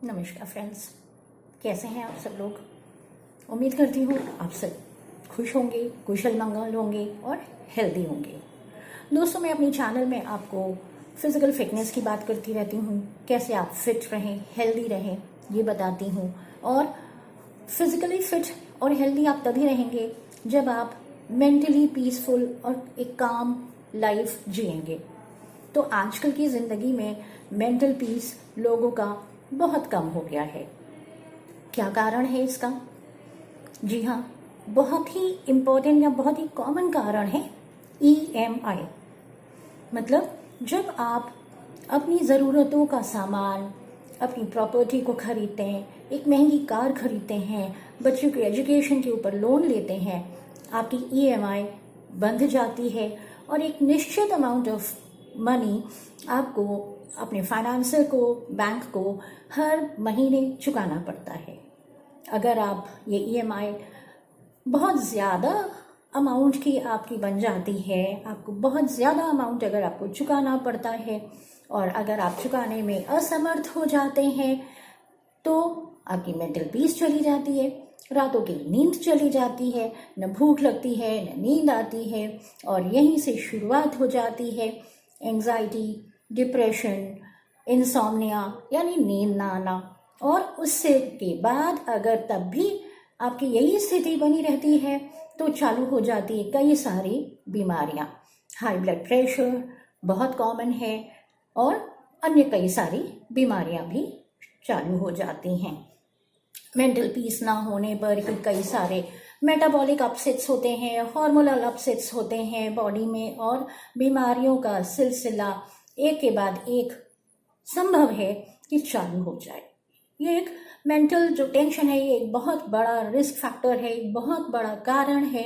नमस्कार फ्रेंड्स, कैसे हैं आप सब लोग। उम्मीद करती हूँ आप सब खुश होंगे, कुशल मंगल होंगे और हेल्दी होंगे। दोस्तों, मैं अपने चैनल में आपको फिज़िकल फिटनेस की बात करती रहती हूँ, कैसे आप फिट रहें, हेल्दी रहें, ये बताती हूँ। और फिज़िकली फिट और हेल्दी आप तभी रहेंगे जब आप मेंटली पीसफुल और एक काम लाइफ जिएंगे। तो आजकल की ज़िंदगी में मेंटल पीस लोगों का बहुत कम हो गया है। क्या कारण है इसका? जी हाँ, बहुत ही इम्पोर्टेंट या बहुत ही कॉमन कारण है EMI। मतलब जब आप अपनी ज़रूरतों का सामान, अपनी प्रॉपर्टी को खरीदते हैं, एक महंगी कार खरीदते हैं, बच्चों के एजुकेशन के ऊपर लोन लेते हैं, आपकी EMI बंध जाती है और एक निश्चित अमाउंट ऑफ मनी आपको अपने फाइनेंसर को, बैंक को हर महीने चुकाना पड़ता है। अगर आप ये EMI बहुत ज़्यादा अमाउंट की आपकी बन जाती है, आपको बहुत ज़्यादा अमाउंट अगर आपको चुकाना पड़ता है और अगर आप चुकाने में असमर्थ हो जाते हैं तो आपकी मेंटल पीस चली जाती है, रातों की नींद चली जाती है, न भूख लगती है न नींद आती है और यहीं से शुरुआत हो जाती है एंजाइटी, डिप्रेशन, इंसोम्निया यानी नींद ना आना। और उससे के बाद अगर तब भी आपकी यही स्थिति बनी रहती है तो चालू हो जाती है कई सारी बीमारियां। हाई ब्लड प्रेशर बहुत कॉमन है और अन्य कई सारी बीमारियां भी चालू हो जाती हैं। मेंटल पीस ना होने पर कई सारे मेटाबॉलिक अपसेट्स होते हैं, हार्मोनल अपसेट्स होते हैं बॉडी में और बीमारियों का सिलसिला एक के बाद एक संभव है कि चालू हो जाए। ये एक मेंटल जो टेंशन है, ये एक बहुत बड़ा रिस्क फैक्टर है, एक बहुत बड़ा कारण है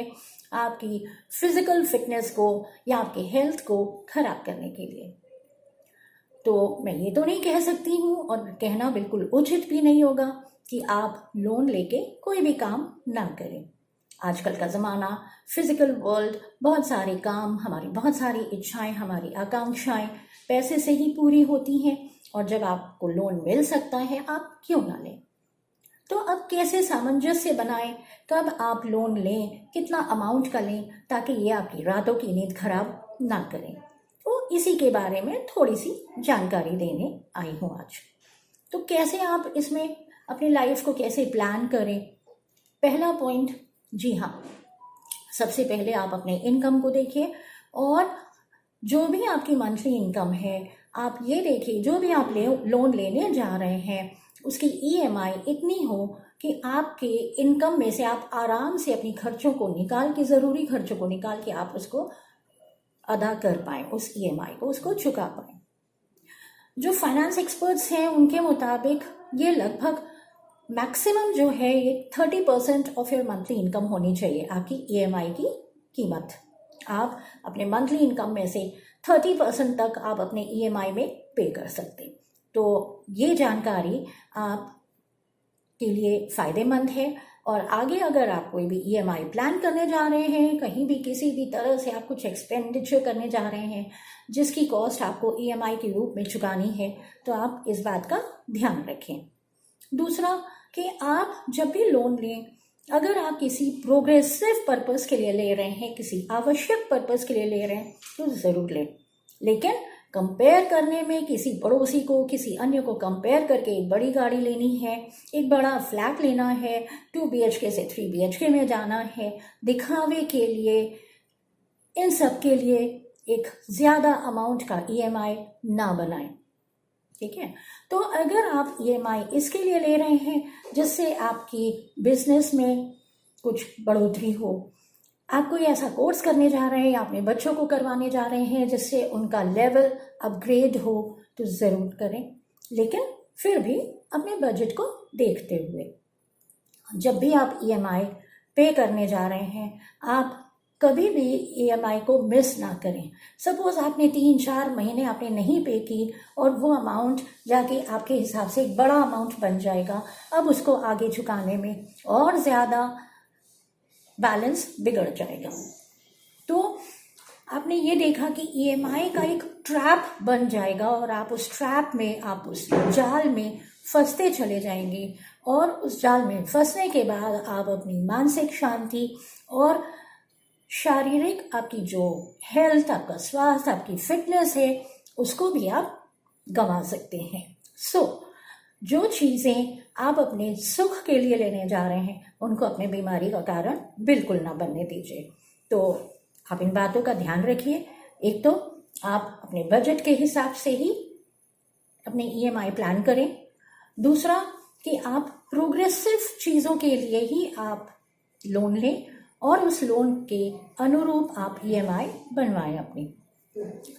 आपकी फिजिकल फिटनेस को या आपके हेल्थ को खराब करने के लिए। तो मैं ये तो नहीं कह सकती हूँ और कहना बिल्कुल उचित भी नहीं होगा कि आप लोन लेके कोई भी काम ना करें। आजकल का ज़माना फिजिकल वर्ल्ड, बहुत सारे काम, हमारी बहुत सारी इच्छाएं, हमारी आकांक्षाएं पैसे से ही पूरी होती हैं और जब आपको लोन मिल सकता है आप क्यों ना लें। तो अब कैसे सामंजस्य बनाएं, कब आप लोन लें, कितना अमाउंट का लें ताकि ये आपकी रातों की नींद खराब ना करें। तो इसी के बारे में थोड़ी सी जानकारी देने आई हूँ आज। तो कैसे आप इसमें अपनी लाइफ को कैसे प्लान करें। पहला पॉइंट, जी हाँ, सबसे पहले आप अपने इनकम को देखिए और जो भी आपकी मंथली इनकम है आप ये देखिए, जो भी आप लोन लेने जा रहे हैं उसकी EMI इतनी हो कि आपके इनकम में से आप आराम से अपनी खर्चों को निकाल के, ज़रूरी खर्चों को निकाल के आप उसको अदा कर पाएँ, उस EMI को, उसको चुका पाएँ। जो फाइनेंस एक्सपर्ट्स हैं उनके मुताबिक ये लगभग मैक्सिमम जो है ये 30% ऑफ योर मंथली इनकम होनी चाहिए आपकी EMI की कीमत। आप अपने मंथली इनकम में से 30% तक आप अपने EMI में पे कर सकते हैं। तो ये जानकारी आप के लिए फ़ायदेमंद है और आगे अगर आप कोई भी EMI प्लान करने जा रहे हैं, कहीं भी किसी भी तरह से आप कुछ एक्सपेंडिचर करने जा रहे हैं जिसकी कॉस्ट आपको EMI के रूप में चुकानी है, तो आप इस बात का ध्यान रखें। दूसरा कि आप जब भी लोन लें, अगर आप किसी प्रोग्रेसिव पर्पस के लिए ले रहे हैं, किसी आवश्यक पर्पस के लिए ले रहे हैं तो ज़रूर लें, लेकिन कंपेयर करने में किसी पड़ोसी को, किसी अन्य को कंपेयर करके एक बड़ी गाड़ी लेनी है, एक बड़ा फ्लैट लेना है, 2 BHK से 3 BHK में जाना है, दिखावे के लिए, इन सब के लिए एक ज़्यादा अमाउंट का EMI ना बनाएं। ठीक है। तो अगर आप EMI इसके लिए ले रहे हैं जिससे आपकी बिजनेस में कुछ बढ़ोतरी हो, आप कोई ऐसा कोर्स करने जा रहे हैं या अपने बच्चों को करवाने जा रहे हैं जिससे उनका लेवल अपग्रेड हो, तो ज़रूर करें, लेकिन फिर भी अपने बजट को देखते हुए। जब भी आप EMI पे करने जा रहे हैं आप कभी भी EMI को मिस ना करें। सपोज आपने 3-4 महीने आपने नहीं पे की और वो अमाउंट जाके आपके हिसाब से एक बड़ा अमाउंट बन जाएगा, अब उसको आगे चुकाने में और ज़्यादा बैलेंस बिगड़ जाएगा। तो आपने ये देखा कि ईएमआई का एक ट्रैप बन जाएगा और आप उस ट्रैप में, आप उस जाल में फंसते चले जाएंगे, और उस जाल में फंसने के बाद आप अपनी मानसिक शांति और शारीरिक आपकी जो हेल्थ, आपका स्वास्थ्य, आपकी फिटनेस है, उसको भी आप गंवा सकते हैं। जो चीज़ें आप अपने सुख के लिए लेने जा रहे हैं, उनको अपने बीमारी का कारण बिल्कुल ना बनने दीजिए। तो आप इन बातों का ध्यान रखिए। एक तो आप अपने बजट के हिसाब से ही अपने ईएमआई प्लान करें। दूसरा कि आप प्रोग्रेसिव चीज़ों के लिए ही आप लोन लें और उस लोन के अनुरूप आप ईएमआई बनवाएं अपनी।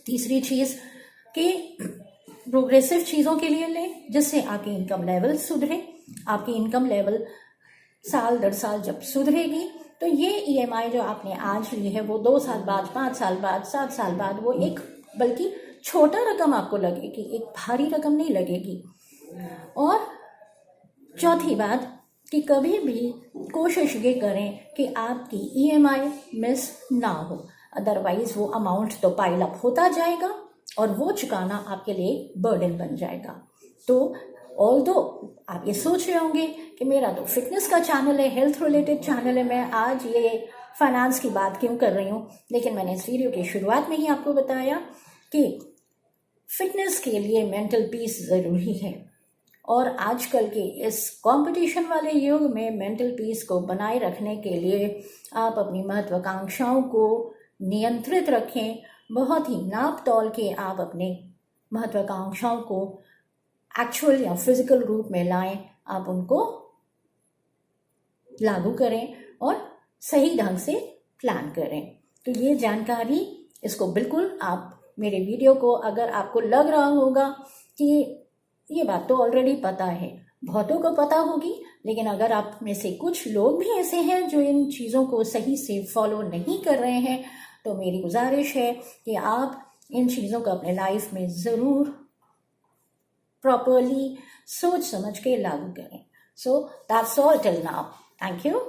तीसरी चीज़ कि प्रोग्रेसिव चीज़ों के लिए लें जिससे आपकी इनकम लेवल सुधरे। आपकी इनकम लेवल साल दर साल जब सुधरेगी तो ये ईएमआई जो आपने आज ली है वो 2 साल बाद, 5 साल बाद, 7 साल बाद वो एक बल्कि छोटा रकम आपको लगेगी, एक भारी रकम नहीं लगेगी। और चौथी बात कि कभी भी कोशिश ये करें कि आपकी ईएमआई मिस ना हो, अदरवाइज वो अमाउंट तो पाइल अप होता जाएगा और वो चुकाना आपके लिए बर्डन बन जाएगा। तो ऑल्दो आप ये सोच रहे होंगे कि मेरा तो फिटनेस का चैनल है, हेल्थ रिलेटेड चैनल है, मैं आज ये फाइनेंस की बात क्यों कर रही हूँ, लेकिन मैंने इस वीडियो की शुरुआत में ही आपको बताया कि फिटनेस के लिए मेंटल पीस ज़रूरी है। और आजकल के इस कंपटीशन वाले युग में मेंटल पीस को बनाए रखने के लिए आप अपनी महत्वाकांक्षाओं को नियंत्रित रखें। बहुत ही नाप तौल के आप अपने महत्वाकांक्षाओं को एक्चुअल या फिजिकल रूप में लाएं, आप उनको लागू करें और सही ढंग से प्लान करें। तो ये जानकारी, इसको बिल्कुल आप मेरे वीडियो को, अगर आपको लग रहा होगा कि ये बात तो ऑलरेडी पता है, बहुतों को पता होगी, लेकिन अगर आप में से कुछ लोग भी ऐसे हैं जो इन चीज़ों को सही से फॉलो नहीं कर रहे हैं, तो मेरी गुजारिश है कि आप इन चीज़ों को अपने लाइफ में ज़रूर प्रॉपरली सोच समझ के लागू करें। So that's all till now. Thank you.